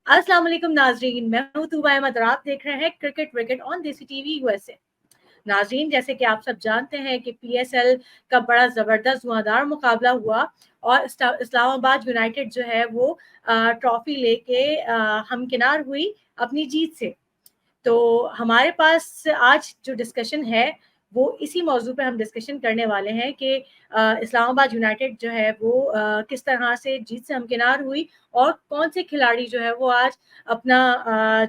अस्सलाम वालेकुम नाजरीन, मैं हूं तुबा अहमद और आप देख रहे हैं क्रिकेट विकेट ऑन देसी टीवी यूएसए। नाजरीन, जैसे कि आप सब जानते हैं कि पीएसएल का बड़ा ज़बरदस्त धुआंधार मुकाबला हुआ और इस्लामाबाद यूनाइटेड जो है वो ट्रॉफी लेके हमकिनार हुई अपनी जीत से। तो हमारे पास आज जो डिस्कशन है वो इसी मौजू पे हम डिस्कशन करने वाले हैं कि इस्लामाबाद यूनाइटेड जो है वो किस तरह से जीत से हमकिनार हुई और कौन से खिलाड़ी जो है वो आज अपना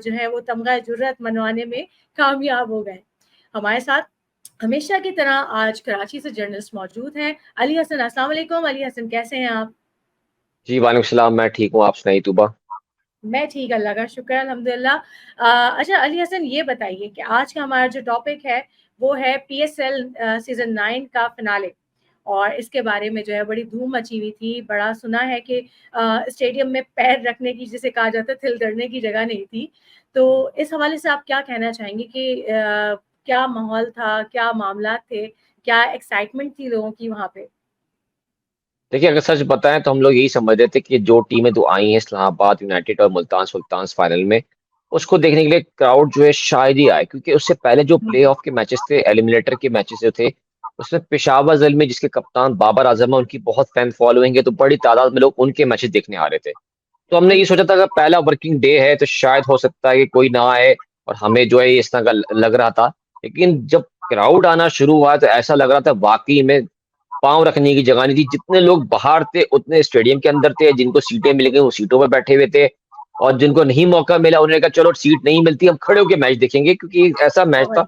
जो है वो तमगा जुर्रत मनवाने में कामयाब हो गए। हमारे साथ हमेशा की तरह आज कराची से जर्नलिस्ट मौजूद हैं अली हसन। अस्सलाम वालेकुम अली हसन, कैसे हैं आप? जी वालेकुम सलाम। मैं ठीक हूँ, आप सुनाइए तूबा। मैं ठीक, अल्लाह का शुक्र है, अल्हम्दुलिल्लाह। अच्छा अली हसन, ये बताइए कि आज का हमारा जो टॉपिक है वो है पीएसएल सीजन 9 का फिनाले। और इसके बारे में जो है बड़ी धूम मची हुई थी। बड़ा सुना है कि स्टेडियम में पैर रखने की, जिसे कहा जाता है तिल धरने की जगह नहीं थी। तो इस हवाले से आप क्या कहना चाहेंगे कि क्या माहौल था, क्या मामला थे, क्या एक्साइटमेंट थी लोगों की वहाँ पे? देखिए, अगर सच बताएं तो हम लोग यही समझ रहे थे कि जो टीमें दो आई हैं, इस्लामाबाद यूनाइटेड और मुल्तान सुल्तान फाइनल में, उसको देखने के लिए क्राउड जो है शायद ही आए, क्योंकि उससे पहले जो प्ले ऑफ के मैचेस थे, एलिमिनेटर के मैचेस जो थे, उसमें पेशावर जलमी जिसके कप्तान बाबर आजम है, उनकी बहुत फैन फॉलोइंग है, तो बड़ी तादाद में लोग उनके मैचेस देखने आ रहे थे। तो हमने ये सोचा था अगर पहला वर्किंग डे है तो शायद हो सकता है कि कोई ना आए, और हमें जो है इस तरह का लग रहा था। लेकिन जब क्राउड आना शुरू हुआ तो ऐसा लग रहा था वाकई में पाँव रखने की जगह नहीं थी। जितने लोग बाहर थे उतने स्टेडियम के अंदर थे, जिनको सीटें मिल गई वो सीटों पर बैठे हुए थे, और जिनको नहीं मौका मिला उन्होंने कहा चलो सीट नहीं मिलती हम खड़े होकर मैच देखेंगे, क्योंकि एक ऐसा मैच था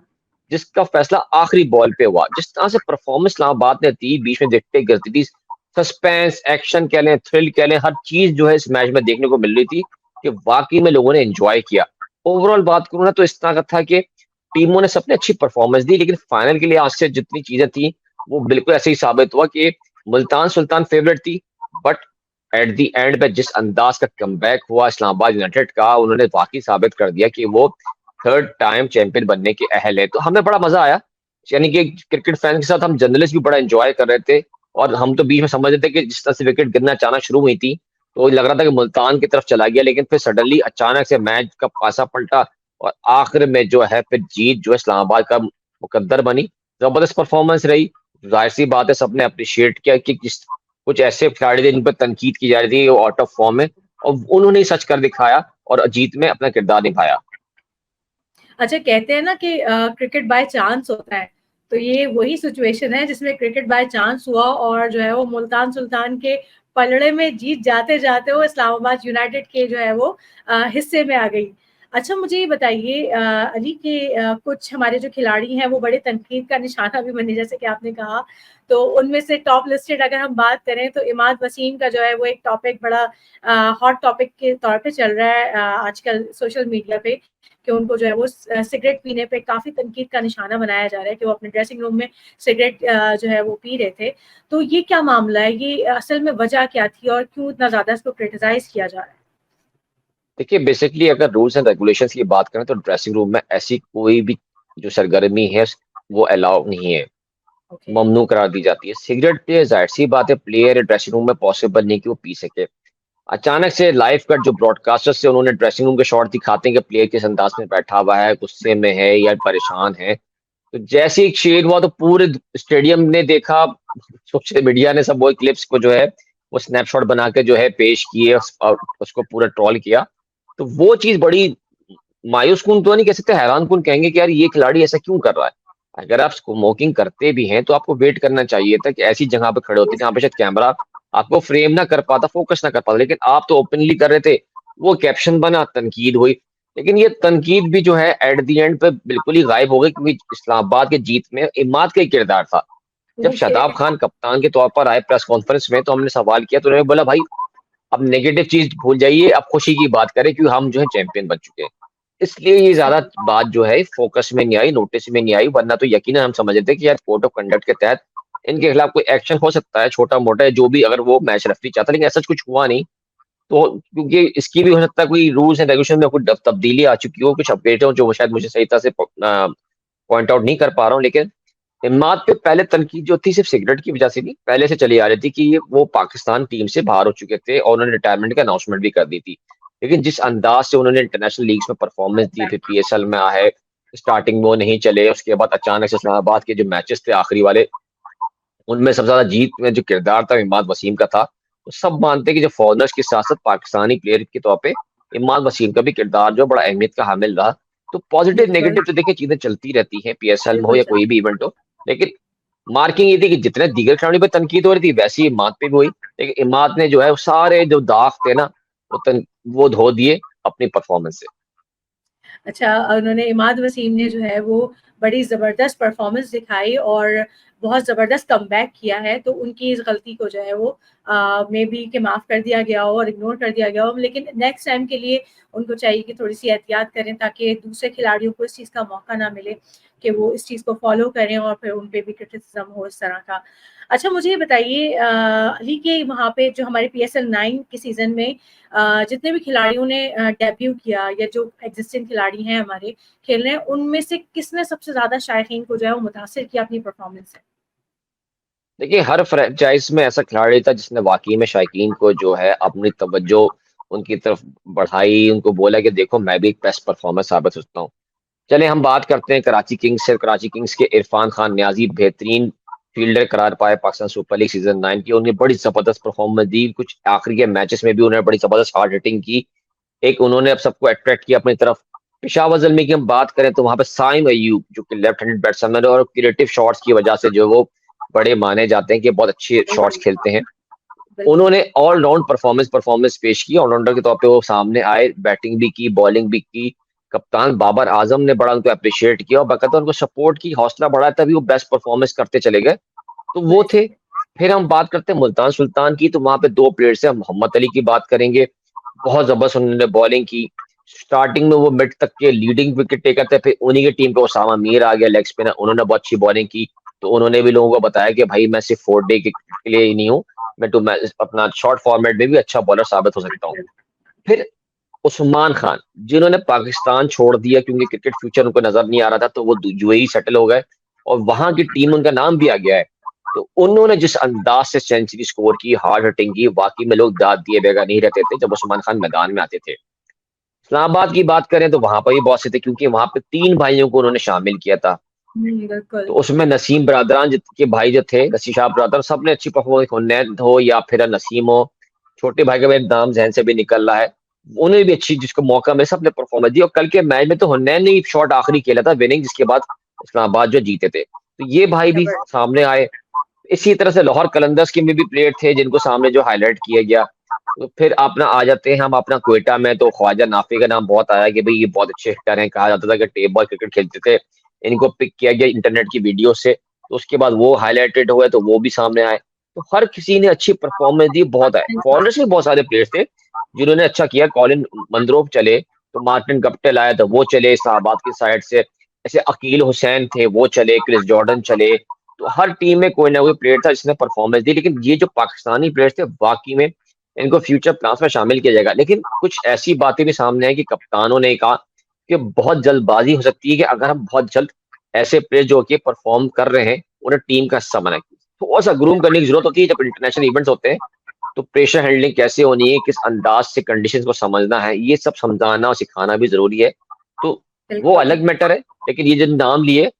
जिसका फैसला आखिरी बॉल पे हुआ। जिस तरह से परफॉर्मेंस इस्लामाबाद ने थी, बीच में देखते गिरती थी, सस्पेंस, एक्शन कह लें, थ्रिल कह लें, हर चीज जो है इस मैच में देखने को मिल रही थी कि वाकई में लोगों ने एंजॉय किया। ओवरऑल बात करूं ना तो इस तरह का था कि टीमों ने सबने अच्छी परफॉर्मेंस दी, लेकिन फाइनल के लिए आज से जितनी चीजें थी वो बिल्कुल ऐसे ही साबित हुआ कि मुल्तान सुल्तान फेवरेट थी। बट एट द एंड पे जिस अंदाज का कमबैक हुआ इस्लामाबाद यूनाइटेड का, उन्होंने वाकई साबित कर दिया कि वो थर्ड टाइम चैंपियन बनने के अहल है। तो हमें बड़ा मजा आया, यानी कि क्रिकेट फैन के साथ हम जर्नलिस्ट भी बड़ा एंजॉय कर रहे थे। और हम तो बीच में समझ रहे थे कि जिस तरह से विकेट गिरना अचानक शुरू हुई थी तो लग रहा था कि मुल्तान की तरफ चला गया, लेकिन फिर सडनली अचानक से मैच का पासा पलटा और आखिर में जो है फिर जीत जो है इस्लामाबाद का मुकद्दर बनी। जबरदस्त परफॉर्मेंस रही। जाहिर सी बात है सबने अप्रिशिएट किया कि कुछ ऐसे खिलाड़ी थे जिन पर तनकीद की जा रही थी, वो आउट ऑफ फॉर्म है, और उन्होंने ही सच कर दिखाया और जीत में अपना किरदार निभाया। अच्छा, कहते हैं ना कि क्रिकेट बाय चांस होता है। तो ये वही सिचुएशन है जिसमें क्रिकेट बाय चांस हुआ और जो है वो मुल्तान सुल्तान के पलड़े में जीत जाते जाते वो इस्लामाबाद यूनाइटेड के जो है वो हिस्से में आ गई। अच्छा, मुझे ये बताइए अली के कुछ हमारे जो खिलाड़ी हैं वो बड़े तनकीद का निशाना भी बने, जैसे कि आपने कहा। तो उनमें से टॉप लिस्टेड अगर हम बात करें तो इमाद वसीम का जो है वो एक टॉपिक बड़ा हॉट टॉपिक के तौर पे चल रहा है आजकल सोशल मीडिया पे, कि उनको जो है वो सिगरेट पीने पे काफ़ी तनकीद का निशाना बनाया जा रहा है कि वो अपने ड्रेसिंग रूम में सिगरेट जो है वो पी रहे थे। तो ये क्या मामला है? ये असल में वजह क्या थी और क्यों इतना ज़्यादा इसको क्रिटिसाइज़ किया जा रहा है? देखिए, बेसिकली अगर रूल्स एंड रेगुलेशंस की बात करें तो ड्रेसिंग रूम में ऐसी कोई भी जो सरगर्मी है वो अलाउ नहीं है, ओके। ममनू करार दी जाती है। सिगरेट पे जाहिर सी बात है प्लेयर ड्रेसिंग रूम में पॉसिबल नहीं कि वो पी सके। अचानक से लाइव कट जो ब्रॉडकास्टर्स से उन्होंने ड्रेसिंग रूम के शॉट दिखाते हैं कि प्लेयर किस अंदाज में बैठा हुआ है, गुस्से में है या परेशान है। तो जैसे ही शेयर हुआ तो पूरे स्टेडियम ने देखा, सोशल मीडिया ने सब वो क्लिप्स को जो है वो स्नैपशॉट बना के जो है पेश किए और उसको पूरा ट्रोल किया। तो वो चीज बड़ी मायूस कुन तो नहीं कह सकते, हैरान कुन कहेंगे कि यार ये खिलाड़ी ऐसा क्यों कर रहा है। अगर आप स्मोकिंग करते भी हैं तो आपको वेट करना चाहिए था कि ऐसी जगह पे खड़े होते जहाँ पे शायद कैमरा आपको फ्रेम ना कर पाता, फोकस ना कर पाता, लेकिन आप तो ओपनली कर रहे थे। वो कैप्शन बना, तनकीद हुई, लेकिन ये तनकीद भी जो है एट द एंड पे बिल्कुल ही गायब हो गई, क्योंकि इस्लामाबाद की जीत में इमाद का ही किरदार था। जब ओके। शादाब खान कप्तान के तौर पर आए प्रेस कॉन्फ्रेंस में तो हमने सवाल किया तो उन्होंने बोला भाई अब नेगेटिव चीज भूल जाइए, अब खुशी की बात करें क्योंकि हम जो है चैंपियन बन चुके हैं। इसलिए ये ज्यादा सही। बात जो है फोकस में नहीं आई, नोटिस में नहीं आई, वरना तो यकीनन हम समझ लेते कि यार कोड ऑफ कंडक्ट के तहत इनके खिलाफ कोई एक्शन हो सकता है, छोटा मोटा है जो भी, अगर वो मैच रेफरी चाहता, लेकिन ऐसा कुछ हुआ नहीं। तो क्योंकि इसकी भी हो सकता है कोई रूल्स एंड रेगुलेशन में कोई तब्दीली आ चुकी हो, कुछ अपडेट हो जो वो शायद मुझे सही तरह से पॉइंट आउट नहीं कर पा रहा हूँ। लेकिन इमाद पे पहले तनकीद जो थी सिर्फ सिगरेट की वजह से नहीं, पहले से चली आ रही थी कि ये वो पाकिस्तान टीम से बाहर हो चुके थे और उन्होंने रिटायरमेंट की अनाउंसमेंट भी कर दी थी। लेकिन जिस अंदाज से उन्होंने इंटरनेशनल लीग्स में परफॉर्मेंस दी, फिर एग्ज़ैक्टली। पीएसएल में आए, स्टार्टिंग में वो नहीं चले, उसके बाद अचानक से इस्लामाबाद के जो मैचेस थे आखिरी वाले, उनमें सबसे ज़्यादा जीत में जो किरदार था इमाद वसीम का था। तो सब मानते हैं कि जो फॉरेनर्स के साथ-साथ पाकिस्तानी प्लेयर के तौर पे इमाद वसीम का भी किरदार जो बड़ा अहमियत का हामिल रहा। तो पॉजिटिव बिल्कुल, नेगेटिव तो देखिए चीज़ें चलती रहती हैं, पीएसएल में हो बिल्कुल या कोई चलती भी इवेंट हो। लेकिन मार्किंग ये थी कि जितने दीगर खिलाड़ियों पे तनकीद हो रही थी, वैसे ही इमाद पे भी हुई। लेकिन इमाद ने जो है वो सारे जो दाग थे ना, वो धो दिए अपनी परफॉर्मेंस से। अच्छा, उन्होंने इमाद वसीम ने जो है वो बड़ी ज़बरदस्त परफ़ॉर्मेंस दिखाई और बहुत ज़बरदस्त कमबैक किया है, तो उनकी इस गलती को जो है वो मेबी कि माफ़ कर दिया गया हो और इग्नोर कर दिया गया हो। लेकिन नेक्स्ट टाइम के लिए उनको चाहिए कि थोड़ी-सी एहतियात करें ताकि दूसरे खिलाड़ियों को इस चीज़ का मौका ना मिले कि वो इस चीज़ को फ़ॉलो करें और फिर उन पे भी क्रिटिसिज़्म हो इस तरह का। अच्छा, मुझे ये बताइए अली के वहाँ पे जो हमारे पीएसएल 9 के सीज़न में जितने भी खिलाड़ियों ने डेब्यू किया या जो एक्जिस्टिंग खिलाड़ी हैं हमारे खेल रहे हैं, उनमें से किसने सबसे ज़्यादा शायकीन को जो है वो मुतासिर किया अपनी परफ़ॉर्मेंस से? देखिए, हर फ्रैंचाइज़ में ऐसा खिलाड़ी था जिसने वाक़ई में शायकीन को जो है अपनी तवज्जो उनकी तरफ बढ़ाई, उनको बोला कि देखो मैं भी एक बेस्ट परफ़ॉर्मर साबित हो सकता हूँ। चलिए हम बात करते हैं कराची किंग्स से। कराची किंग्स के इरफान खान नियाज़ी बेहतरीन फ़ील्डर करार पाए पाकिस्तान सुपर लीग सीज़न 9 की। उन्होंने बड़ी ज़बरदस्त परफ़ॉर्मेंस दी, कुछ आखिरी के मैचेस में भी उन्होंने बड़ी ज़बरदस्त हार्ड हिटिंग की। एक उन्होंने अब सबको अट्रैक्ट किया अपनी तरफ। पेशावर ज़ल्मी की हम बात करें तो वहाँ पे साइम अय्यूब जो कि लेफ्ट हैंडेड बैट्समैन है और क्रिएटिव शॉट्स की वज़ह से जो वो बड़े माने जाते हैं कि बहुत अच्छे शॉट्स बिल्कुल, खेलते हैं। बिल्कुल। उन्होंने ऑल राउंड परफॉर्मेंस पेश की। ऑलराउंडर के तौर पे वो सामने आए, बैटिंग भी की, बॉलिंग भी की। कप्तान बाबर आज़म ने बड़ा उनको एप्रिशिएट किया और बाकायदा उनको सपोर्ट की, हौसला बढ़ाया, तभी वो बेस्ट परफॉर्मेंस करते चले गए। तो वो राइट, थे। फिर हम बात करते हैं मुल्तान सुल्तान की, तो वहाँ पे 2 प्लेयर्स हैं। हम मोहम्मद अली की बात करेंगे, बहुत ज़बरदस्त उन्होंने बॉलिंग की। स्टार्टिंग में वो मिड तक के लीडिंग विकेट टेकर थे, फिर उन्हीं की टीम पे उसामा मीर आ गया लेग स्पिनर, उन्होंने बहुत अच्छी बॉलिंग की। तो उन्होंने भी लोगों को बताया कि भाई मैं सिर्फ 4 डे क्रिकेट के लिए ही नहीं हूँ, मैं अपना शॉर्ट फॉर्मेट में भी अच्छा बॉलर साबित हो सकता हूँ। बिल्कुल, फिर उस्मान खान, जिन्होंने पाकिस्तान छोड़ दिया क्योंकि क्रिकेट फ्यूचर उनको नज़र नहीं आ रहा था, तो वो यूएई सेटल हो गए और वहाँ की टीम में उनका नाम भी आ गया है। तो उन्होंने जिस अंदाज़ से सेंचुरी स्कोर की, हार्ड हिटिंग की, वाक़ई में लोग दाद दिए बगैर नहीं रहते थे जब उस्मान खान मैदान में आते थे। इस्लामाबाद की बात करें तो वहाँ पर भी बहुत से थे क्योंकि वहाँ पे 3 भाइयों को उन्होंने शामिल किया था। तो बिल्कुल, उसमें नसीम बरादरान के भाई जो थे, नसीर शाह बरादर, सबने अच्छी परफॉर्मेंस, हुनैन हो या फिर नसीम हो, छोटे भाई का मेरे नाम ज़हन से भी निकल रहा है। उन्हें भी अच्छी जिसको मौका मिला सबने परफॉर्मेंस दी और कल के मैच में तो हुनैन ने ही शॉट आखिरी खेला था विनिंग, जिसके बाद इस्लामाबाद जो जीते थे। तो ये भाई भी ज़बरदस्त। सामने आए। इसी तरह से लाहौर कलंदर्स के में भी प्लेयर थे जिनको सामने जो हाइलाइट किया गया। तो फिर अपना आ जाते हैं हम अपना क्वेटा में, तो ख्वाजा नाफी का नाम बहुत आया कि भाई ये बहुत अच्छे हिटर हैं, कहा जाता था कि टेप बॉल क्रिकेट खेलते थे। इनको पिक किया गया इंटरनेट की वीडियो से, तो उसके बाद वो हाइलाइटेड हुए तो वो भी सामने आए। तो हर किसी ने अच्छी परफॉर्मेंस दी, बहुत आए। फॉरनर्स में बहुत सारे प्लेयर्स थे जिन्होंने अच्छा किया। कॉलिन मंदरोप चले, तो मार्टिन गप्टिल आया तो वो चले इस्लामाबाद की साइड से। ऐसे अकील हुसैन थे वो चले, क्रिस जॉर्डन चले। तो हर टीम में कोई ना कोई प्लेयर था जिसने परफॉर्मेंस दी। लेकिन ये जो पाकिस्तानी प्लेयर्स थे वाकई में इनको फ्यूचर प्लान्स में शामिल किया जाएगा। लेकिन कुछ ऐसी बातें भी सामने आई कि कप्तानों ने कहा कि बहुत जल्दबाजी हो सकती है कि अगर हम बहुत जल्द ऐसे प्लेयर जो कि परफॉर्म कर रहे हैं उन्हें टीम का हिस्सा बनाएं। थोड़ा सा ग्रूम करने की जरूरत होती है जब इंटरनेशनल इवेंट्स होते हैं। तो प्रेशर हैंडलिंग कैसे होनी है, किस अंदाज से कंडीशंस को समझना है, ये सब समझाना और सिखाना भी ज़रूरी है। तो वो बिल्कुल, अलग मैटर है, लेकिन ये जो नाम लिए,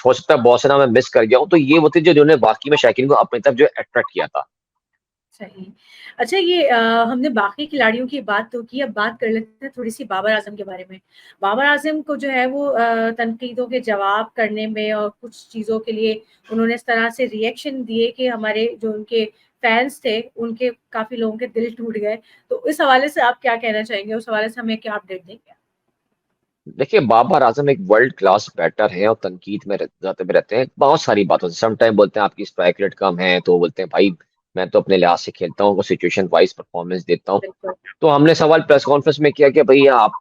हो सकता है बहुत से नाम मैं मिस कर गया हूँ, तो ये वो थे जो जिन्होंने वाक़ई में शायकीन को अपनी तरफ जो है अट्रैक्ट किया था। सही। अच्छा, ये हमने बाकी खिलाड़ियों की बात तो की, अब बात कर लेते हैं थोड़ी-सी बाबर आज़म के बारे में। बाबर आज़म को जो है वो तनकीदों के जवाब करने में और कुछ चीज़ों के लिए उन्होंने इस तरह से रिएक्शन दिए कि हमारे जो उनके फैन्स थे, उनके काफ़ी लोगों के दिल टूट गए। तो इस हवाले से आप क्या कहना चाहेंगे? उस हवाले से हमें क्या अपडेट देंगे? देखिए, बाबर आज़म एक वर्ल्ड क्लास बैटर हैं और तनकीद में जाते भी रहते हैं, बहुत सारी बातों से। सम टाइम बोलते हैं आपकी स्ट्राइक रेट कम है, तो बोलते हैं भाई मैं तो अपने लिहाज से खेलता हूँ, सिचुएशन वाइज़ परफॉर्मेंस देता हूँ। बिल्कुल, तो हमने सवाल प्रेस कॉन्फ्रेंस में किया कि भई आप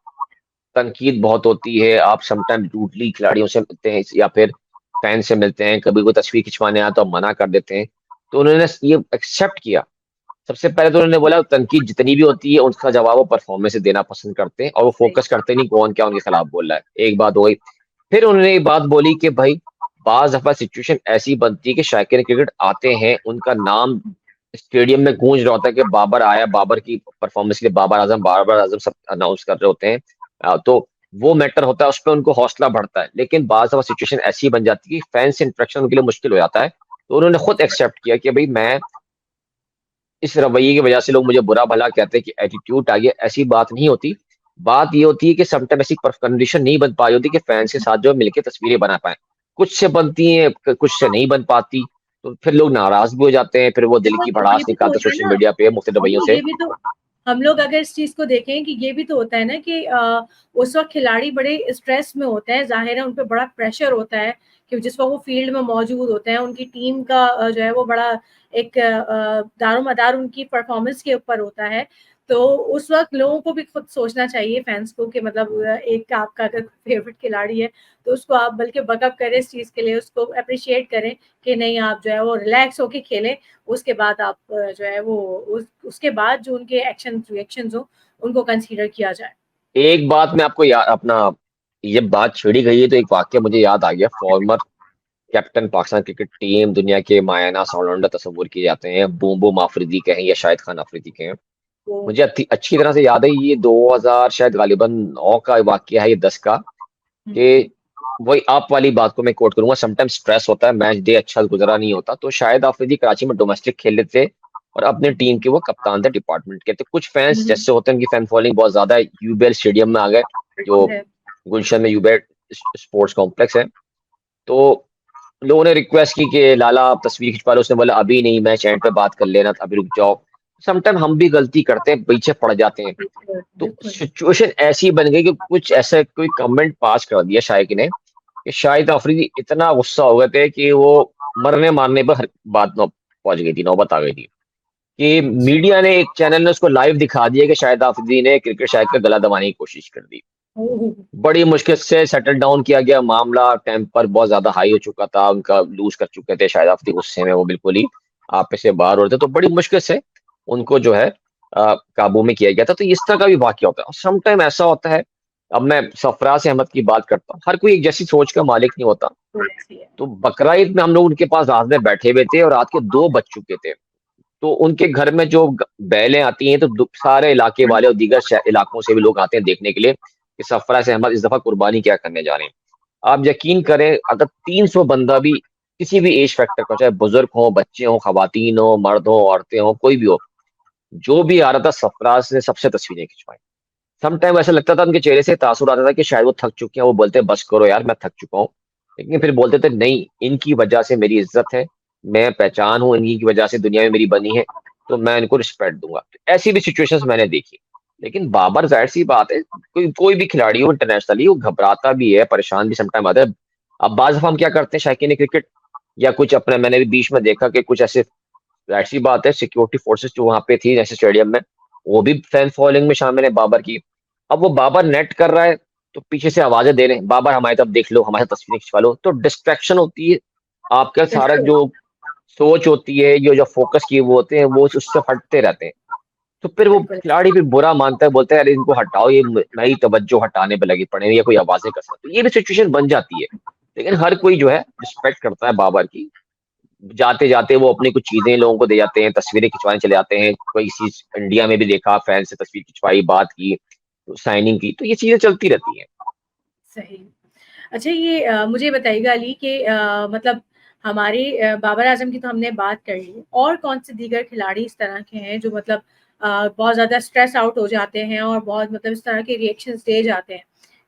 तनकीद बहुत होती है, आप समटाइम रूडली खिलाड़ियों से मिलते हैं या फिर फैन से मिलते हैं, कभी कोई तस्वीर खिंचवाने आया तो आप मना कर देते हैं। तो उन्होंने ये एक्सेप्ट किया। सबसे पहले तो उन्होंने बोला तनकीद जितनी भी होती है उसका जवाब वो परफॉर्मेंस से देना पसंद करते हैं और वो सही, फोकस करते नहीं कौन क्या उनके खिलाफ बोल रहा है। एक बात हो गई। फिर उन्होंने एक बात बोली कि भाई बाज़ दफ़ा सिचुएशन ऐसी बनती है कि शायकीन क्रिकेट आते हैं, उनका नाम स्टेडियम में गूंज रहा होता है कि बाबर आया, बाबर की परफॉर्मेंस के लिए बाबर आजम सब अनाउंस कर रहे होते हैं। तो वो मैटर होता है, उस पे उनको हौसला बढ़ता है। लेकिन बाज़ दफा सिचुएशन ऐसी बन जाती है कि फैन से इंटरेक्शन उनके लिए मुश्किल हो जाता है। तो उन्होंने खुद एक्सेप्ट किया कि भाई मैं इस रवैये की वजह से लोग मुझे बुरा भला कहते हैं कि एटीट्यूड आ गया, ऐसी बात नहीं होती। बात ये होती है कि समटाइम ऐसी कंडीशन नहीं बन पाई होती कि फैंस के साथ जो है मिलके तस्वीरें बना पाएँ। कुछ से बनती हैं, कुछ से नहीं बन पाती, तो फिर लोग नाराज़ भी हो जाते हैं, फिर वो दिल की ये भड़ास भी तो निकालते हैं होता है सोशल ना। मीडिया पे मुख्तलिफ रवैयों नहीं, से। ये भी तो हम लोग अगर इस चीज को देखें कि ये भी तो होता है ना कि उस वक्त खिलाड़ी बड़े स्ट्रेस में होते हैं, जाहिर है उन पे बड़ा प्रेशर होता है कि जिस वक्त वो फील्ड में मौजूद होते हैं, उनकी टीम का जो है वो बड़ा एक दारोमदार उनकी परफॉर्मेंस के ऊपर होता है। तो उस वक्त लोगों को भी खुद सोचना चाहिए, फैंस को, कि मतलब एक आपका अगर फेवरेट खिलाड़ी है तो उसको आप बल्कि बकअप करें इस चीज के लिए, उसको अप्रिशिएट करें कि नहीं आप जो है वो रिलैक्स होके खेलें। उसके बाद आप जो है वो उसके बाद जो उनके एक्शन रिएक्शंस हो उनको कंसीडर किया जाए। एक बात मैं आपको अपना, ये बात छेड़ी गई है तो एक वाक्य मुझे याद आ गया। Former captain Pakistan cricket team, दुनिया के मायना ऑलराउंडर तस्वुर किए जाते हैं, बूम बूम आफरीदी के हैं या शाहिद खान आफरीदी के हैं। तो मुझे अच्छी तरह से याद है, ये 2000 शायद गालिबन 9 का वाकया है, ये 10 का, कि वही आप वाली बात को मैं कोट करूंगा। समटाइम स्ट्रेस होता है, मैच डे अच्छा गुजरा नहीं होता, तो शायद आफरीदी कराची में डोमेस्टिक खेल लेते थे और अपने टीम के वो कप्तान थे डिपार्टमेंट के। तो कुछ फैंस जैसे होते हैं उनकी फैन फॉलोइंग बहुत ज्यादा है, यूबीएल स्टेडियम में आ गए, जो बिल्कुल है। गुलशन में यूबीएल स्पोर्ट्स कॉम्प्लेक्स है। तो लोगों ने रिक्वेस्ट की कि लाला आप तस्वीर खिंचवा लो, उसने बोला अभी नहीं, मैच एंड पे बात कर लेना, अभी रुक जाओ। समटाइम हम भी गलती करते हैं, पीछे पड़ जाते हैं। बिल्कुल तो बिल्कुल। सिचुएशन ऐसी बन गई कि कुछ ऐसा कोई कमेंट पास कर दिया शायद ने कि शाहिद अफरीदी इतना गुस्सा हो गए थे कि वो मरने मारने पर बात पहुंच गई थी, नौबत आ गई थी कि अच्छा। मीडिया ने, एक चैनल ने उसको लाइव दिखा दिया कि शाहिद अफरीदी ने क्रिकेट शाहिद का गला दबाने की कोशिश कर दी। ओह। बड़ी मुश्किल से सेटल डाउन किया गया मामला, टेम्पर बहुत ज्यादा हाई हो चुका था उनका, लूज कर चुके थे शाहिद अफरीदी गुस्से में, वो बिल्कुल ही आपे से बाहर हो रहे थे। तो बड़ी मुश्किल से उनको जो है काबू में किया गया था। तो इस तरह का भी वाकया होता है। समटाइम ऐसा होता है, अब मैं सरफराज अहमद की बात करता हूँ, हर कोई एक जैसी सोच का मालिक नहीं होता। थोड़ी सी है। तो बकरा-ईद में हम लोग उनके पास रात में बैठे हुए थे और रात के 2 बज चुके थे। तो उनके घर में जो बैलें आती हैं, तो सारे इलाके वाले और दीगर इलाकों से भी लोग आते हैं देखने के लिए कि सरफराज अहमद इस दफा कुर्बानी क्या करने जा रहे हैं। आप यकीन करें, अगर 300 बंदा भी किसी भी एज फैक्टर का, चाहे बुजुर्ग हो, बच्चे हो, खवातीन हो, मर्द हो, औरतें हो, कोई भी हो, जो भी आ रहा था सरफराज ने सबसे तस्वीरें खिंचवाई। सम टाइम ऐसा लगता था उनके चेहरे से तासुर आता था कि शायद वो थक चुके हैं, वो बोलते बस करो यार मैं थक चुका हूँ। लेकिन फिर बोलते थे नहीं, इनकी वजह से मेरी इज्जत है, मैं पहचान हूँ, इन्हीं की वजह से दुनिया में मेरी बनी है, तो मैं इनको रिस्पेक्ट दूंगा। तो ऐसी भी सिचुएशंस मैंने देखी। लेकिन बाबर, जाहिर सी बात है, कोई कोई भी खिलाड़ी हो इंटरनेशनली, वो घबराता भी है, परेशान भी समटाइम आता है। अब बाज दफा हम क्या करते हैं शायकीन क्रिकेट, या कुछ अपने, मैंने भी बीच में देखा कि कुछ ऐसे, जाहिर सी बात है सिक्योरिटी फोर्सेस जो वहां पे थी जैसे स्टेडियम में, वो भी फैन फॉलोइंग में शामिल है बाबर की। अब वो बाबर नेट कर रहा है, तो पीछे से आवाजें दे रहे हैं, बाबर हमारी तरफ देख लो, हमारे साथ तस्वीरें खिंचवा लो, तो डिस्ट्रैक्शन होती है। आपका सारा बिल्कुल जो सोच होती है, ये जो फोकस किए वो होते हैं, वो उससे हटते रहते हैं। तो फिर वो बिल्कुल। खिलाड़ी भी बुरा मानता है, बोलता है अरे इनको हटाओ, ये नई तवज्जो हटाने पे लगी पड़े हैं, या कोई आवाजें कसरत, तो ये भी सिचुएशन बन जाती है। लेकिन हर कोई जो है रिस्पेक्ट करता है बाबर की। जाते जाते वो अपनी कुछ चीजें लोगों को दे जाते हैं, तस्वीरें खिंचवाने चले जाते हैं। कोई चीज इंडिया में भी देखा, फैन से तस्वीर खिंचवाई, बात की, साइनिंग की, तो ये चीजें चलती रहती हैं। सही। अच्छा, ये मुझे बताइएगा अली कि मतलब हमारे बाबर आजम की तो हमने बात कर ली, और कौन से दीगर खिलाड़ी इस तरह के हैं जो मतलब बहुत ज़्यादा स्ट्रेस आउट हो जाते हैं और बहुत मतलब इस तरह के रिएक्शंस दे जाते हैं?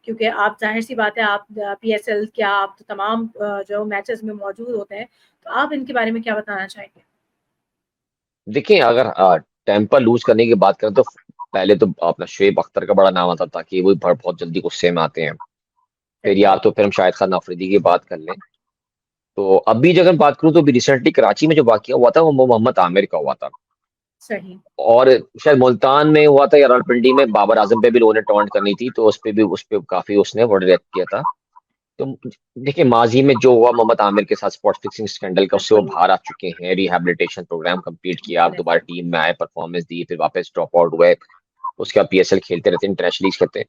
क्योंकि आप, ज़ाहिर सी बात है, आप पीएसएल क्या, आप तो तमाम जो मैचेस में मौजूद होते हैं, तो आप इनके बारे में क्या बताना चाहेंगे? देखिए, अगर टेम्पर लूज करने की बात करें तो पहले तो अपना शोएब अख्तर का बड़ा नाम आता था कि वो बहुत जल्दी गुस्से में आते हैं। फिर सही। या तो फिर हम शाहिद खान अफरीदी की बात कर लें। तो अभी अगर बात करूं तो अभी रिसेंटली कराची में जो वाकया हुआ था वो मोहम्मद आमिर का हुआ था। सही। और शायद मुल्तान में हुआ था या रावलपिंडी में, बाबर आजम पे भी लोगों ने टॉन्ट करनी थी, तो उस पे काफी उसने वो रिएक्ट किया था। तो देखिए, माजी में जो हुआ मोहम्मद आमिर के साथ स्पॉट फिक्सिंग स्कैंडल का, उससे वो बिल्कुल। बाहर आ चुके हैं, रिहैबिलिटेशन प्रोग्राम कंप्लीट किया, अब बिल्कुल दोबारा ऐसा। टीम में आए, परफॉर्मेंस दी, फिर वापस ड्रॉप आउट हुए। उसके बाद पीएसएल खेलते रहते, इंटरनेशनल खेलते हैं।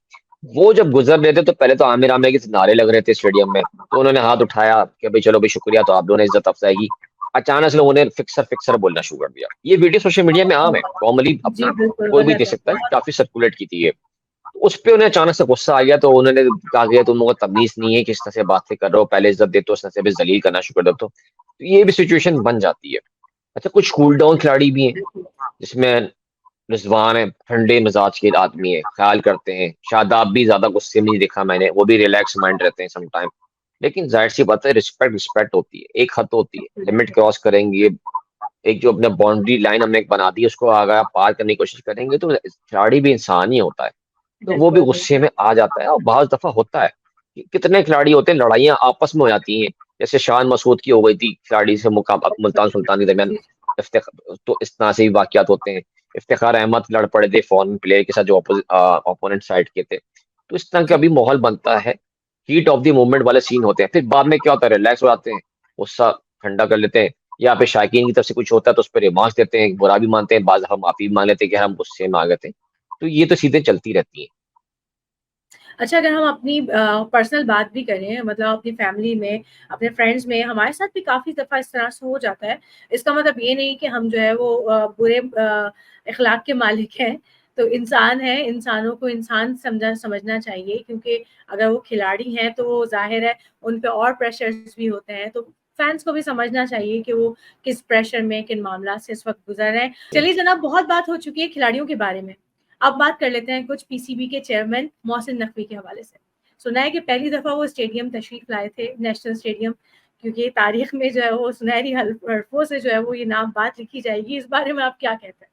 वो जब गुजर रहे थे तो पहले तो आमिर आमिर के नारे लग रहे थे स्टेडियम में, तो उन्होंने हाथ उठाया कि भाई चलो भाई शुक्रिया, तो आप लोगों ने इज्जत अफजाई की। अचानक से लोगों ने फिक्सर फिक्सर बोलना शुरू कर दिया। ये वीडियो सोशल मीडिया में आम है, कॉमनली जी, अपना बिल्कुल, कोई भी गलत देख है। सकता है, काफ़ी सर्कुलेट की थी ये। तो उस पे उन्हें अचानक से गुस्सा आ गया, तो उन्होंने कहा कि तुम लोगों को तमीज़ नहीं है, किस तरह से बातें कर रहे हो, पहले इज़्ज़त देते हो, उस तरह से अभी ज़लील करना शुरू कर देते हो। तो ये भी सिचुएशन बन जाती है। अच्छा, कुछ कूल डाउन खिलाड़ी भी हैं, जिसमें रिज़वान है, ठंडे मिजाज के आदमी है, ख़्याल करते हैं। शादाब भी ज़्यादा गुस्से में नहीं देखा मैंने, वो भी रिलैक्स माइंड रहते हैं सम टाइम। लेकिन ज़ाहिर-सी बात है, रिस्पेक्ट रिस्पेक्ट होती है, एक हद होती है, लिमिट क्रॉस करेंगे, एक जो अपना बाउंड्री लाइन हमने एक बना दी है, उसको अगर आप पार करने की कोशिश करेंगे, तो खिलाड़ी भी इंसान ही होता है। तो वो भी बिल्कुल, गुस्से बिल्कुल। में आ जाता है, और बहुत दफ़ा होता है कि कितने खिलाड़ी होते हैं, लड़ाइयाँ आपस में हो जाती हैं। जैसे शान मसूद की हो गई थी खिलाड़ी से मुल्तान सुल्तान के दरमियान, जी, इफ्तिख तो इस तरह से भी वाक़यात होते हैं। इफ्तिखार अहमद लड़ पड़े थे फॉरेन प्लेयर के साथ, जो ओपोनेंट साइड के थे। तो इस तरह का जी। भी माहौल बनता है, हीट ऑफ द मोमेंट वाले सीन होते हैं। फिर बाद में क्या होता है, रिलैक्स हो जाते हैं, गुस्सा ठंडा कर लेते हैं, या फिर शायकीन की तरफ से कुछ होता है तो उस पे रिमार्क्स देते हैं, बुरा भी मानते हैं, बाज़ दफ़ा माफ़ी भी माँग लेते हैं कि यार हम गुस्से में आ गए थे। तो ये तो चीज़ें चलती रहती हैं। अच्छा, अगर हम अपनी पर्सनल बात भी करें, मतलब अपनी फैमिली में, अपने फ्रेंड्स में, हमारे साथ भी काफ़ी दफ़ा इस तरह से हो जाता है। इसका मतलब ये नहीं कि हम जो है वो बुरे इख़्लाक के मालिक हैं। तो इंसान हैं, इंसानों को इंसान समझना चाहिए, क्योंकि अगर वो खिलाड़ी हैं तो वो ज़ाहिर है उन पे और प्रेशर्स भी होते हैं। तो फैन्स को भी समझना चाहिए कि वो किस प्रेशर में, किन मामलात से इस वक़्त गुज़र रहे हैं। चलिए जनाब, बहुत बात हो चुकी है खिलाड़ियों के बारे में। अब बात कर लेते हैं कुछ पीसीबी के चेयरमैन मोहसिन नकवी के हवाले से। सुना है कि पहली दफ़ा वो स्टेडियम तशरीफ़ लाए थे, नेशनल स्टेडियम, क्योंकि तारीख़ में जो है वो सुनहरी हरफ़ों से जो है वो ये नाम बात लिखी जाएगी। इस बारे में आप क्या कहते हैं?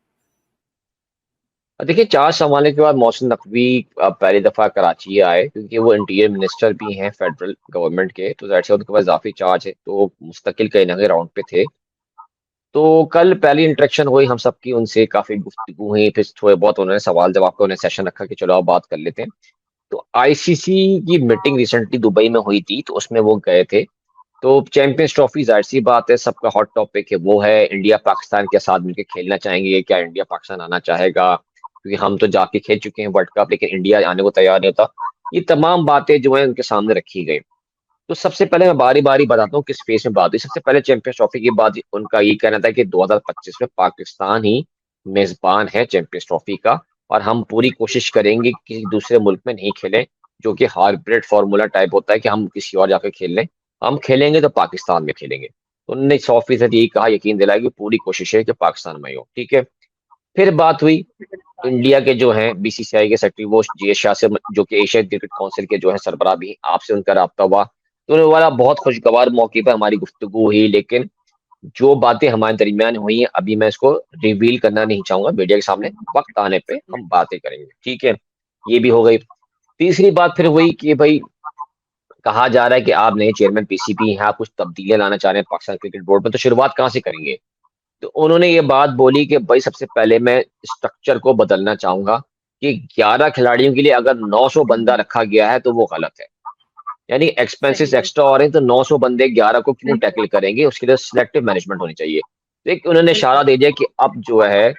देखिए, 4 संभालने के बाद मोहसिन नकवी पहली दफ़ा कराची आए, क्योंकि वो इंटीरियर मिनिस्टर भी हैं फेडरल गवर्नमेंट के, तो ज़ाहिर-सी बात है उनके पास इज़ाफ़ी चार्ज है, तो वो मुस्तकिल कहीं न कहीं राउंड पे थे। तो कल पहली इंटरेक्शन हुई हम सबकी उनसे, काफ़ी गुफ्तगू हुई, फिर थोड़े बहुत उन्होंने सवाल-जवाब का उन्हें सेशन रखा कि चलो अब बात कर लेते हैं। तो आईसीसी की मीटिंग रिसेंटली दुबई में हुई थी, तो उसमें वो गए थे। तो चैंपियंस ट्रॉफी ज़ाहिर-सी बात है, सबका हॉट टॉपिक है, वो है इंडिया पाकिस्तान के साथ मिलके खेलना चाहेंगे, क्या इंडिया पाकिस्तान आना चाहेगा? क्योंकि हम तो जाके खेल चुके हैं वर्ल्ड कप, लेकिन इंडिया आने को तैयार नहीं होता। ये तमाम बातें जो हैं उनके सामने रखी गई। तो सबसे पहले मैं बारी-बारी बताता हूँ किस फेज़ में बात हुई। सबसे पहले चैंपियंस ट्रॉफी की बात, उनका ये कहना था कि 2025 में पाकिस्तान ही मेज़बान है चैंपियंस ट्रॉफी का, और हम पूरी कोशिश करेंगे कि किसी दूसरे मुल्क में नहीं खेलें, जो कि हाइब्रिड फ़ॉर्मूला टाइप होता है कि हम किसी और जाके खेल लें। हम खेलेंगे तो पाकिस्तान में खेलेंगे। तो उन्होंने 100% यही कहा, यकीन दिलाया कि पूरी कोशिश है कि पाकिस्तान में ही हो, ठीक है। फिर बात हुई इंडिया के जो हैं बीसीसीआई के सेक्रेटरी, वो जे शाह से, जो कि एशियाई क्रिकेट काउंसिल के जो हैं सरबराह भी हैं, आपसे उनका राब्ता हुआ। तो उन्होंने बोला बहुत खुशगवार मौके पे हमारी गुफ्तगू हुई, लेकिन जो बातें हमारे दरमियान हुई हैं, अभी मैं इसको रिवील करना नहीं चाहूँगा मीडिया के सामने, वक़्त आने पे हम बातें करेंगे, ठीक है? ये भी हो गई। तीसरी बात फिर वही कि भई, कहा जा रहा है कि आप नए चेयरमैन पीसीबी हैं, आप कुछ तब्दीलियाँ लाना चाह रहे हैं पाकिस्तान क्रिकेट बोर्ड में, तो शुरुआत कहाँ से करेंगे? तो उन्होंने ये बात बोली कि भई सबसे पहले मैं स्ट्रक्चर को बदलना चाहूँगा, कि 11 खिलाड़ियों के लिए अगर 900 बंदा रखा गया है, तो वो गलत है। यानी एक्सपेंसेस सही, एक्स्ट्रा बिल्कुल, हो रहे हैं, तो 900 बंदे 11 को क्यों बिल्कुल, टैकल करेंगे? उसके लिए सिलेक्टिव मैनेजमेंट होनी चाहिए। तो एक उन्होंने इशारा बिल्कुल। दे दिया कि अब जो है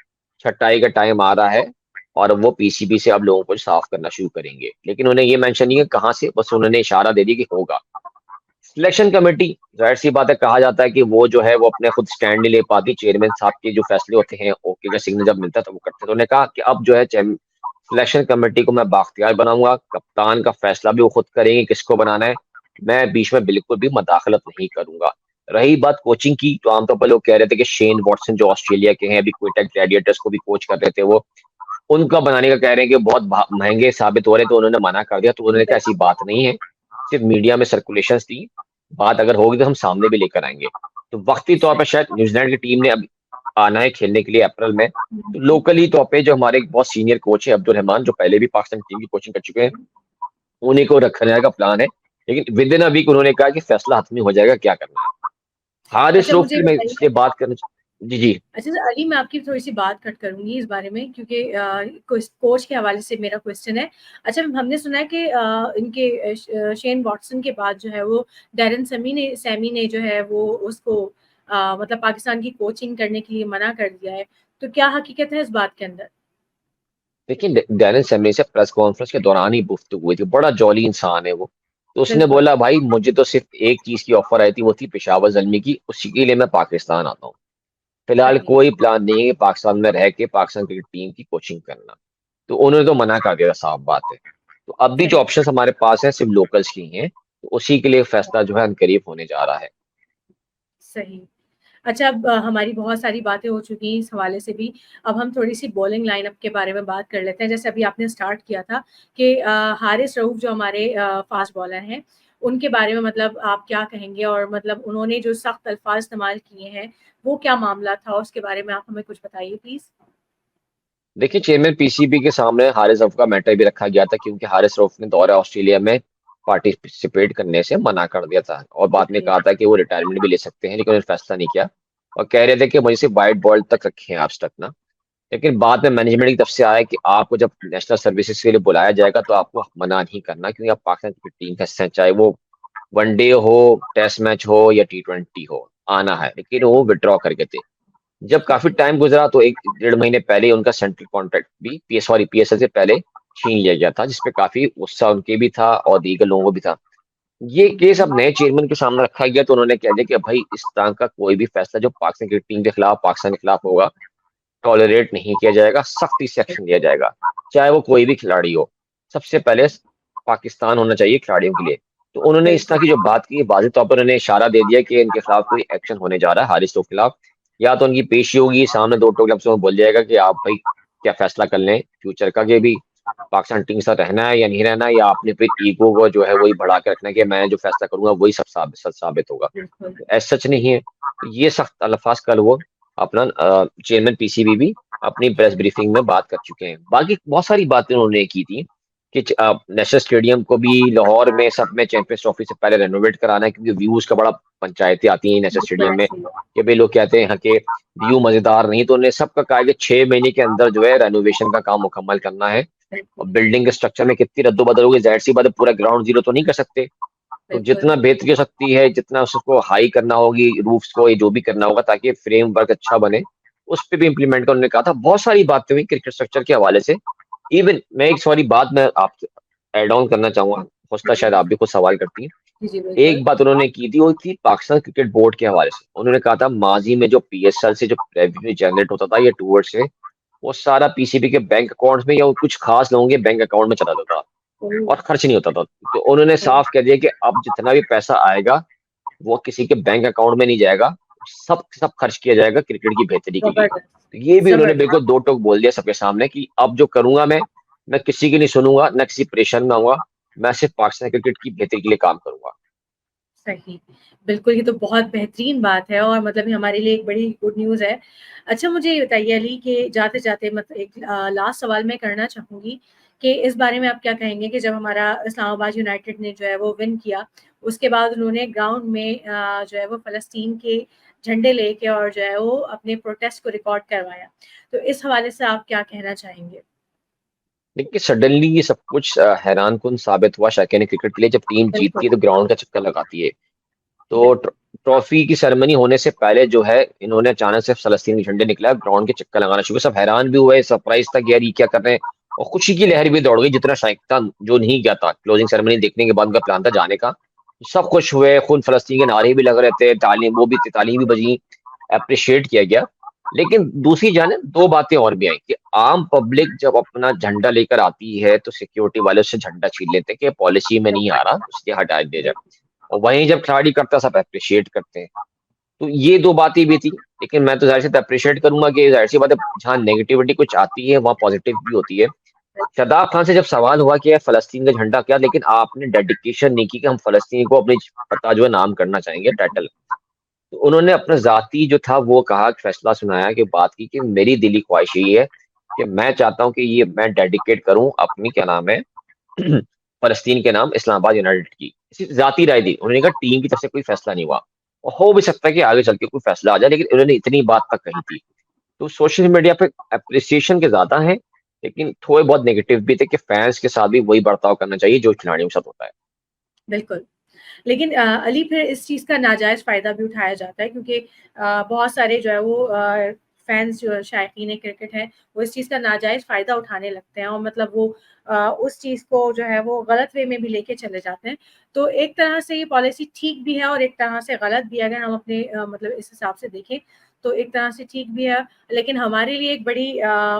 छँटाई का टाइम आ रहा है, और वो पीसीबी से अब लोगों को साफ करना शुरू करेंगे। लेकिन उन्होंने ये मेंशन नहीं किया कहाँ से, बस उन्होंने इशारा दे दिया कि होगा। सिलेक्शन कमेटी, ज़ाहिर-सी बात है, कहा जाता है कि वो जो है वो अपने खुद स्टैंड नहीं ले पाती, चेयरमैन साहब के जो फैसले होते हैं, ओके का सिग्नल जब मिलता है तो वो करते हैं। तो उन्होंने कहा कि अब जो है सिलेक्शन कमेटी को मैं बाख्तियार बनाऊँगा, कप्तान का फैसला भी वो खुद करेंगे किसको बनाना है, मैं बीच में बिल्कुल भी मदाखलत नहीं करूँगा। रही बात कोचिंग की, तो आमतौर पर लोग कह रहे थे कि शेन वॉटसन जो ऑस्ट्रेलिया के हैं, अभी क्विटा ग्लैडिएटर्स को भी कोच कर रहे थे वो, उनका बनाने का कह रहे हैं कि बहुत महँगे साबित हो रहे हैं, तो उन्होंने मना कर दिया। तो उन्होंने कहा ऐसी बात नहीं है, सिर्फ़ मीडिया में सर्कुलेशंस थी, बात अगर होगी तो हम सामने भी लेकर आएँगे। तो वक़्ती तौर पे शायद न्यूज़ीलैंड की टीम ने अब आना है खेलने के लिए अप्रैल में। तो लोकली तौर पे जो हमारे एक बहुत सीनियर कोच है अब्दुल रहमान, जो पहले भी पाकिस्तान टीम की कोचिंग कर चुके हैं, उन्हीं को रखने का प्लान है। लेकिन विदिन अ वीक उन्होंने कहा कि फैसला हातमी हो जाएगा क्या करना है। हारिस अच्छा, रऊफ मुझे की मैं बताइए। इसलिए बात करना जी, जी। अच्छा सर, अली, मैं आपकी थोड़ी-सी बात कट करूँगी इस बारे में, क्योंकि कोच के हवाले से मेरा क्वेश्चन है। अच्छा, हमने सुना है कि इनके शेन वॉटसन के बाद जो है वो डैरेन सैमी ने जो है वो उसको मतलब पाकिस्तान की कोचिंग करने के लिए मना कर दिया है। तो क्या हकीकत है इस बात के अंदर? देखिए, डैरेन सैमी से प्रेस कॉन्फ्रेंस के दौरान ही गुफ्तगू हुई थी, बड़ा जॉली इंसान है वो। तो उसने बिल्कुल। बोला भाई मुझे तो सिर्फ एक चीज की ऑफर आई थी, वो थी पेशावर ज़ल्मी की, उसी के लिए मैं पाकिस्तान आता हूँ। फिलहाल सही। कोई प्लान नहीं है कि पाकिस्तान में रह के पाकिस्तान क्रिकेट टीम की कोचिंग करना। तो उन्होंने तो मना कर दिया, साफ बात है। तो अब भी जो सही। ऑप्शंस हमारे पास है सिर्फ लोकल्स की हैं, तो उसी के लिए फैसला जो है अनकरीब होने जा रहा है। सही। अच्छा, अब हमारी बहुत सारी बातें हो चुकी हैं इस हवाले से भी। अब हम थोड़ी-सी बॉलिंग लाइनअप के बारे में बात कर लेते हैं। जैसे अभी आपने स्टार्ट किया था कि हारिस रऊफ जो हमारे फ़ास्ट बॉलर हैं, उनके बारे में मतलब आप क्या कहेंगे? और मतलब उन्होंने जो सख्त अल्फ़ाज़ इस्तेमाल किए हैं, वो क्या मामला था? उसके बारे में आप हमें कुछ बताइए प्लीज़। देखिए, चेयरमैन पीसीबी के सामने हारिस रऊफ का मैटर भी रखा गया था, क्योंकि हारिस रऊफ ने दौरे ऑस्ट्रेलिया में पार्टिसिपेट करने से मना कर दिया था और बाद में ओके। कहा था कि वो रिटायरमेंट भी ले सकते हैं, लेकिन उन्होंने फैसला नहीं किया और कह रहे थे कि मुझे सिर्फ व्हाइट बॉल तक रखें आप तक ना। लेकिन बाद में मैनेजमेंट की तरफ से आया कि आपको जब नेशनल सर्विसेज के लिए बुलाया जाएगा तो आपको मना नहीं करना, क्योंकि आप पाकिस्तान क्रिकेट टीम का हिस्सा हैं, चाहे वो वनडे हो, टेस्ट मैच हो या टी20 हो, आना है। लेकिन वो विड्रॉ करके थे। जब काफी ओके। टाइम गुजरा तो 1 डेढ़ महीने पहले ही उनका सेंट्रल कॉन्ट्रैक्ट भी पीएसएल से पहले छीन लिया गया था, जिसपे काफी गुस्सा उनके भी था और दीगर लोगों को भी था। ये केस अब नए चेयरमैन के सामने रखा गया तो उन्होंने कह दिया कि भाई इस तरह का कोई भी फैसला जो पाकिस्तान क्रिकेट टीम के खिलाफ, पाकिस्तान के खिलाफ होगा, टॉलरेट नहीं किया जाएगा, सख्ती से एक्शन लिया जाएगा, चाहे वो कोई भी खिलाड़ी हो। सबसे पहले पाकिस्तान होना चाहिए खिलाड़ियों के लिए। तो उन्होंने इस तरह बिल्कुल। की जो बात की, वाज़ेह तौर पर उन्होंने इशारा दे दिया कि इनके खिलाफ कोई एक्शन होने जा रहा है, हारिस के खिलाफ। या तो उनकी पेशी होगी सामने, दो टोक लफ्ज़ों में बोल जाएगा कि आप भाई क्या फैसला कर लें फ्यूचर का, कि भी पाकिस्तान टीम के साथ रहना है या नहीं रहना है, या आपने फिर ईगो को जो है वही बढ़ा के रखना है कि मैं जो फैसला करूंगा वही सब सच साबित होगा। बिल्कुल। तो ऐसा सच नहीं है। तो ये सख्त अल्फाज कल वो अपना चेयरमैन पीसीबी भी अपनी प्रेस ब्रीफिंग में बात कर चुके हैं। बाकी बहुत सारी बातें उन्होंने की थी कि नेशनल स्टेडियम को भी लाहौर में सब में चैंपियंस ट्रॉफी से पहले रेनोवेट कराना है, क्योंकि व्यूज का बड़ा पंचायतें आती हैं नेशनल बिल्कुल स्टेडियम में ऐसे ही है। कि भाई लोग कहते हैं यहाँ के व्यू मजेदार नहीं। तो उन्होंने सबका कहा कि 6 महीने के अंदर जो है रेनोवेशन का काम मुकम्मल करना है। और बिल्कुल। बिल्डिंग के स्ट्रक्चर में कितनी रद्दोबदल होगी, जाहिर सी बात है पूरा ग्राउंड जीरो तो नहीं कर सकते। तो बिल्कुल। जितना बेहतरी हो सकती है, जितना उसको हाई करना होगी रूफ्स को, ये जो भी करना होगा ताकि फ्रेम वर्क अच्छा बने, उस पे भी इम्प्लीमेंट का उन्होंने कहा था। बहुत सारी बातें हुई क्रिकेट स्ट्रक्चर के हवाले से। इवन मैं एक सॉरी बात मैं आप एड ऑन करना चाहूंगा, हो सकता है शायद आप भी कुछ सवाल करती हैं। जी, जी, बिल्कुल। एक बात उन्होंने की थी, वो थी पाकिस्तान क्रिकेट बोर्ड के हवाले से। उन्होंने कहा था माजी में जो पीएसएल से जो रेवेन्यू जनरेट होता था या टूवर्ड से, वो सारा पीसीबी के बैंक अकाउंट्स में या कुछ खास लोगों के बैंक अकाउंट में चला जाता था ओह! और खर्च नहीं होता था। तो उन्होंने ओह! साफ कह दिया कि अब जितना भी पैसा आएगा वो किसी के बैंक अकाउंट में नहीं जाएगा, सब सब खर्च किया जाएगा क्रिकेट की बेहतरी के लिए। ज़बरदस्त, तो ये भी उन्होंने बिल्कुल ज़बरदस्त। दो टोक बोल दिया सबके सामने कि अब जो करूंगा मैं किसी की नहीं सुनूंगा, ना किसी परेशान में आऊंगा, मैं सिर्फ पाकिस्तान क्रिकेट की बेहतरी के लिए काम करूंगा। सही। बिल्कुल, ये तो बहुत बेहतरीन बात है और मतलब ये हमारे लिए एक बड़ी गुड न्यूज़ है। अच्छा, मुझे ये बताइए अली कि जाते-जाते मतलब एक लास्ट सवाल मैं करना चाहूँगी कि इस बारे में आप क्या कहेंगे कि जब हमारा इस्लामाबाद यूनाइटेड ने जो है वो विन किया, उसके बाद उन्होंने ग्राउंड में जो है वो फ़लस्तीन के झंडे लेके और जो है वो अपने प्रोटेस्ट को रिकॉर्ड करवाया। तो इस हवाले से आप क्या कहना चाहेंगे? देखिए सडनली ये सब कुछ हैरान कुन साबित हुआ शौकीन क्रिकेट के लिए, जब टीम जीतती बिल्कुल, है तो ग्राउंड का चक्कर लगाती है। तो बिल्कुल। ट्रॉफी की सेरेमनी होने से पहले जो है इन्होंने अचानक से फ़लस्तीन के झंडे निकला, ग्राउंड के चक्कर लगाना शुरू। सब हैरान भी हुए, सरप्राइज़ था कि यार ये क्या कर रहे हैं, और खुशी की लहर भी दौड़ गई। जितना शाइक था, जो नहीं गया था क्लोजिंग सेरेमनी देखने के बाद उनका प्लान था जाने का, सब खुश हुए, खुद फ़लस्तीन के नारे भी लग रहे थे, ताली वो भी थी, ताली भी बजी, एप्रिशिएट किया गया। लेकिन दूसरी जानिब 2 बातें और भी आई कि आम पब्लिक जब अपना झंडा लेकर आती है तो सिक्योरिटी वाले उससे झंडा छीन लेते हैं कि पॉलिसी में नहीं आ रहा, इसलिए हटा दिया जाए। और वहीं जब खिलाड़ी करता है सब एप्रिशिएट करते हैं। तो ये 2 बातें भी थी। लेकिन मैं तो ज़ाहिर-सी बात एप्रिशिएट करूँगा कि ज़ाहिर-सी बात है, जहाँ नेगेटिविटी कुछ आती है वहाँ पॉजिटिव भी होती है। शादाब खान से जब सवाल हुआ कि यार फ़लस्तीन का झंडा क्या, लेकिन आपने डेडिकेशन नहीं की कि हम फ़लस्तीन को अपनी पता जो है नाम करना चाहेंगे टाइटल। तो उन्होंने अपना ज़ाती जो था वो कहा, फैसला सुनाया, कि बात की कि मेरी दिली ख्वाहिश यही है कि मैं चाहता हूँ कि ये मैं डेडिकेट करूँ अपनी क्या नाम है फ़लस्तीन के नाम इस्लामाबाद यूनाइटेड की। सिर्फ़ ज़ाती राय दी। उन्होंने कहा टीम की तरफ से कोई फैसला नहीं हुआ। और हो भी सकता है कि आगे चल के कोई फैसला आ जाए, लेकिन उन्होंने इतनी बात तक कही थी। तो सोशल मीडिया पे एप्रिसिएशन के ज़्यादा हैं, लेकिन थोड़े बहुत नेगेटिव भी थे कि फैन्स के साथ भी वही बर्ताव करना चाहिए जो खिलाड़ियों के साथ होता है। बिल्कुल। लेकिन अली फिर इस चीज़ का नाजायज़ फ़ायदा भी उठाया जाता है क्योंकि बहुत सारे जो है वो फैंस जो शायकीन क्रिकेट हैं, वो इस चीज़ का नाजायज़ फ़ायदा उठाने लगते हैं और मतलब वो उस चीज़ को जो है वो गलत वे में भी लेके चले जाते हैं। तो एक तरह से ये पॉलिसी ठीक भी है और एक तरह से गलत भी है, अगर हम अपने मतलब इस हिसाब से देखें, तो एक तरह से ठीक भी है। लेकिन हमारे लिए एक बड़ी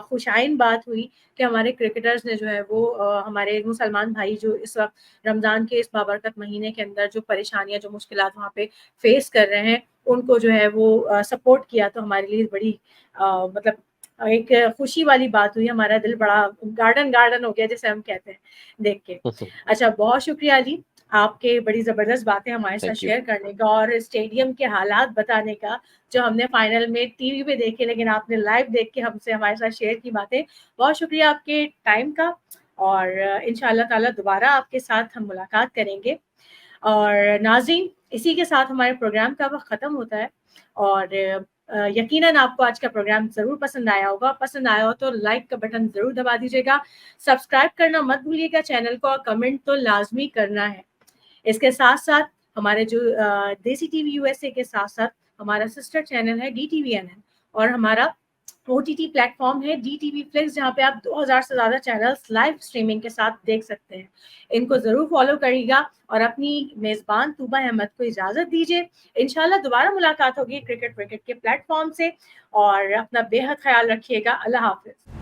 खुशाइन बात हुई कि हमारे क्रिकेटर्स ने जो है वो हमारे मुसलमान भाई जो इस वक़्त रमज़ान के इस बाबरकत महीने के अंदर जो परेशानियाँ, जो मुश्किलात वहाँ पे फेस कर रहे हैं, उनको जो है वो सपोर्ट किया, तो हमारे लिए बड़ी मतलब एक खुशी वाली बात हुई। हमारा दिल बड़ा गार्डन हो गया, जिसे हम कहते हैं, देख के। अच्छा, बहुत शुक्रिया अली, आपके बड़ी ज़बरदस्त बातें हमारे साथ थैंक यू। शेयर करने का और स्टेडियम के हालात बताने का, जो हमने फाइनल में टीवी पे देखे लेकिन आपने लाइव देख के हमसे हमारे साथ शेयर की बातें। बहुत शुक्रिया आपके टाइम का और इंशाअल्लाह ताला दोबारा आपके साथ हम मुलाकात करेंगे। और नाज़रीन, इसी के साथ हमारे प्रोग्राम का वक़्त ख़त्म होता है और यकीनन आपको आज का प्रोग्राम ज़रूर पसंद आया होगा। पसंद आया हो तो लाइक का बटन ज़रूर दबा दीजिएगा, सब्सक्राइब करना मत भूलिएगा चैनल को और कमेंट तो लाज़मी करना है। इसके साथ-साथ हमारे जो देसी टीवी यूएसए के साथ-साथ हमारा सिस्टर चैनल है डीटीवीएनएन और हमारा ओटीटी प्लेटफ़ॉर्म है डीटीवी फ्लिक्स, जहाँ पे आप 2000 से ज़्यादा चैनल्स लाइव स्ट्रीमिंग के साथ देख सकते हैं। इनको ज़रूर फ़ॉलो करिएगा और अपनी मेज़बान तूबा अहमद को इजाज़त दीजिए। इंशाअल्लाह दोबारा मुलाकात होगी क्रिकेट के प्लेटफ़ॉर्म से और अपना बेहद ख़्याल रखिएगा। अल्लाह हाफ़िज़।